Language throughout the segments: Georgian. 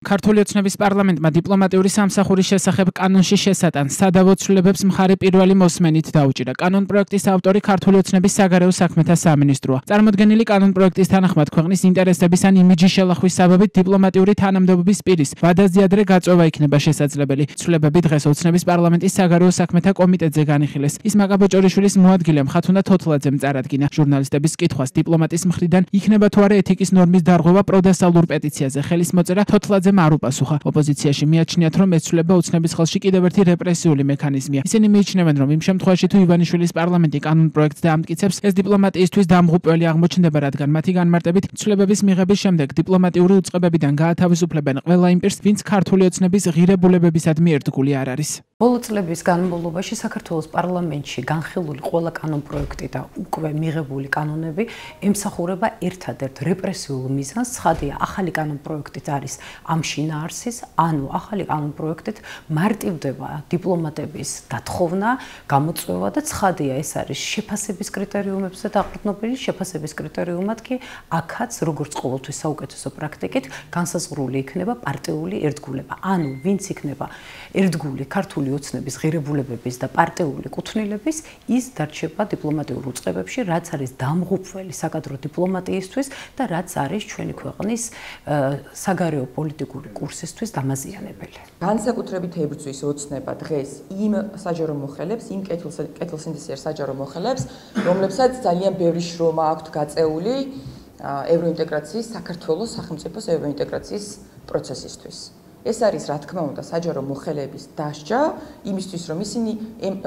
ქართული ოცნების პარლამენტმა დიპლომატიური სამსახურის შესახებ კანონში შესატანს სადავო ცვლილებებს მხარი პირველი მოსმენით დაუჭირა. კანონპროექტის ავტორი ქართული ოცნების საგარეო საქმეთა სამინისტროა. წარმოდგენილი კანონპროექტის თანახმად ქვეყნის ინტერესების ან იმიჯის შელახვის საბაბით დიპლომატიური თანამდებობის პირის ვადაზე ადრე გაწვევა იქნება შესაძლებელი. ცვლილებები დღეს ოცნების პარლამენტის საგარეო საქმეთა კომიტეტზე განიხილეს. ის მაკაბოჭორიშვილის მოადგილემ ხათუნა თოთლაძემ წარადგინა. ჟურნალისტების კითხვას დიპლომატის მხრიდან იქნება თუ არა ეთიკის ნორმის დარღვევა პროდესალურ პეტიციაზე ხელის მოწერა თოთლაძემ არ უპასუხა. ოპოზიციაში მიაჩნიათ, რომ ეს ცვლილება ოცნების ხელში კიდევ ერთი რეპრესიული მექანიზმია. ისინი მიიჩნევენ, რომ იმ შემთხვევაში თუ ივანიშვილის პარლამენტი კანონპროექტს დაამტკიცებს, ეს დიპლომატიისთვის დამღუპველი აღმოჩნდება, რადგან მათი განმარტებით ცვლილებების მიღების შემდეგ დიპლომატიური უწყებებიდან გაათავისუფლებენ ყველა იმ პირს, ვინც ქართული ოცნების ღირებულებებისადმი ერთგული არ არის. ბოლო წლების განმავლობაში საქართველოს პარლამენტში განხილული ყველა კანონპროექტი და უკვე მიღებული კანონები ემსახურება ერთადერთ რეპრესიულ მიზანს. ცხადია, ახალი კანონპროექტით არის ამ შინაარსის, ანუ ახალი კანონპროექტით მარტივდება დიპლომატების დათხოვნა, გამოწვევა და ცხადია, ეს არის შეფასების კრიტერიუმებზე დაყრდნობილი. შეფასების კრიტერიუმად კი აქაც, როგორც ყოველთვის საუკეთესო პრაქტიკით, განსაზღვრული იქნება პარტიული ერთგულება. ანუ ვინც იქნება ერთგული ქართული ოცნების ღირებულებების და პარტიული კუთვნილების, ის დარჩება დიპლომატიურ უწყებებში, რაც არის დამღუპველი საკადრო დიპლომატიისთვის და რაც არის ჩვენი ქვეყნის საგარეო პოლიტიკური კურსისთვის დამაზიანებელი. განსაკუთრებით ებრძვის ოცნება დღეს იმ საჯარო მოხელებს, იმ კეთილსინდისიერ საჯარო მოხელებს, რომლებსაც ძალიან ბევრი შრომა აქვთ გაწეული ევროინტეგრაციის, საქართველოს სახელმწიფოს ევროინტეგრაციის პროცესისთვის. ეს არის, რა თქმა უნდა, საჯარო მოხელების დასჯა იმისთვის, რომ ისინი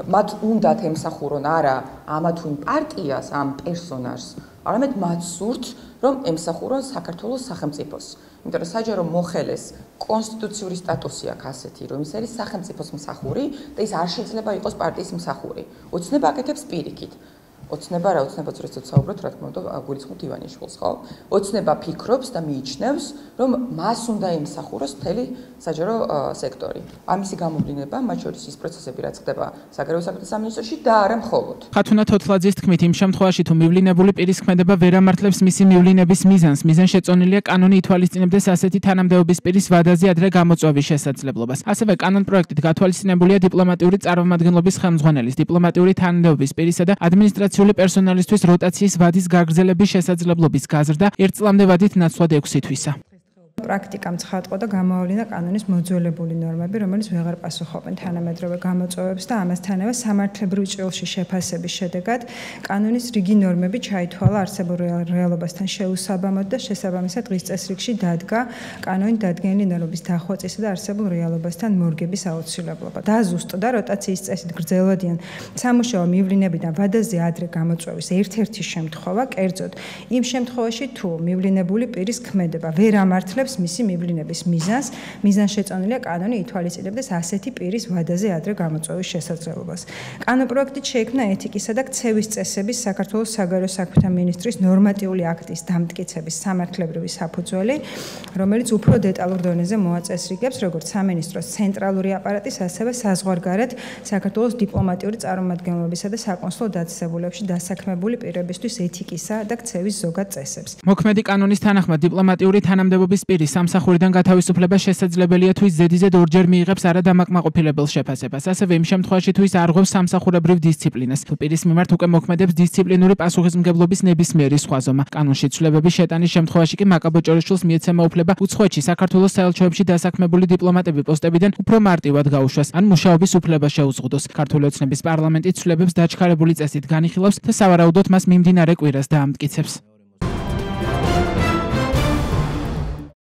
მათ უნდათ ემსახურონ არა ამა თუ იმ პარტიას, ამ პერსონაჟს, არამედ მათ სურთ, რომ ემსახურონ საქართველოს სახელმწიფოს. იმიტომ რომ საჯარო მოხელეს კონსტიტუციური სტატუსი აქვს ასეთი, რომ ის არის სახელმწიფოს მსახური და ის არ შეიძლება იყოს პარტიის მსახური. ოცნება აკეთებს პირიქით. ოცნება რა ოცნებაც როდესაც საუბრობთ, რა თქმა უნდა, გულისხმობთ ივანიშვილს, ხო? ოცნება ფიქრობს და მიიჩნევს, რომ მას უნდა ემსახუროს მთელი საჯარო სექტორი. ამისი გამოვლინება, მათ შორის ის პროცესები, რაც ხდება საგარეო საქმეთა სამინისტროში და არა მხოლოდ. ხათუნა თოთლაძის თქმით, იმ შემთხვევაში თუ მივლინებული პირის ქმედება ვერ ამართლებს მისი მივლინების მიზანს, მიზანშეწონილია კანონი ითვალისწინებდეს ასეთი თანამდებობის პირის ვადაზე ადრე გამოწვევის შესაძლებლობას. ასევე კანონპროექტით გათვალისწინებულია დიპლომატიური წარმომადგენლობის ხელმძღვანელის, დიპლომატიური თანამდებობის პირისა და ადმინისტრაციული პერსონალისთვის როტაციის ვადის გაგრძელების შესაძლებლობის გაზრდა 1 წლამდე ვადით ნაცვლად 6 თვისა. პრაქტიკამ ცხადყო და გამოავლინა კანონის მოძველებული ნორმები, რომელიც ვეღარ პასუხობენ თანამედროვე გამოწვევებს და ამასთანავე სამართლებრივ ჭრილში შეფასების შედეგად კანონის რიგი ნორმები ჩაითვალა არსებულ რეალობასთან შეუსაბამოდ და შესაბამისად დღის წესრიგში დადგა კანონით დადგენილი ნორმების დახვეწისა და არსებულ რეალობასთან მორგების აუცილებლობა. დაზუსტდა როტაციის წესით გრძელვადიან სამუშაო მივლინებიდან ვადაზე ადრე გამოწვევის ერთ-ერთი შემთხვევა, კერძოდ იმ შემთხვევაში თუ მივლინებული პირის ქმედება ვერ ამართლებს მისი მივლინების მიზანს, მიზანშეწონილია კანონი ითვალისწინებდეს ასეთი პირის ვადაზე ადრე გამოწვევის შესაძლებლობას. კანონპროექტით შეიქმნა ეთიკისა და ქცევის წესების საქართველოს საგარეო საქმეთა მინისტრის ნორმატიული აქტის დამტკიცების სამართლებრივი საფუძველი, რომელიც უფრო დეტალურ დონეზე მოაწესრიგებს როგორც სამინისტროს ცენტრალური აპარატის, ასევე საზღვარგარეთ საქართველოს დიპლომატიური წარმომადგენლობისა და საკონსულო დაწესებულებში დასაქმებული პირებისთვის ეთიკისა და ქცევის ზოგად წესებს. მოქმედი კანონის თანახმად დიპლომატიური თანამდებობის პირის სამსახურიდან გათავისუფლება შესაძლებელია თუ ის ზედიზედ ორჯერ მიიღებს არადამაკმაყოფილებელ შეფასებას. ასევე იმ შემთხვევაში თუ ის არღვევს სამსახურებრივ დისციპლინას. თუ პირის მიმართ უკვე მოქმედებს დისციპლინური პასუხისმგებლობის ნებისმიერი სხვა ზომა. კანონში ცვლილების შეტანის შემთხვევაში კი მაკაბოჭორიშვილს მიეცემა უფლება უცხოეთში საქართველოს საელჩოებში დასაქმებული დიპლომატები პოსტებიდან უფრო მარტივად გაუშვას, ან მუშაობის უფლება შეუზღუდოს. ქართული ოცნების პარლამენტი ცვლილებებს დაჩქარებული წესით განიხილავს და სავარაუდოდ მას მიმდინარე კვირას დაამტკიცებს.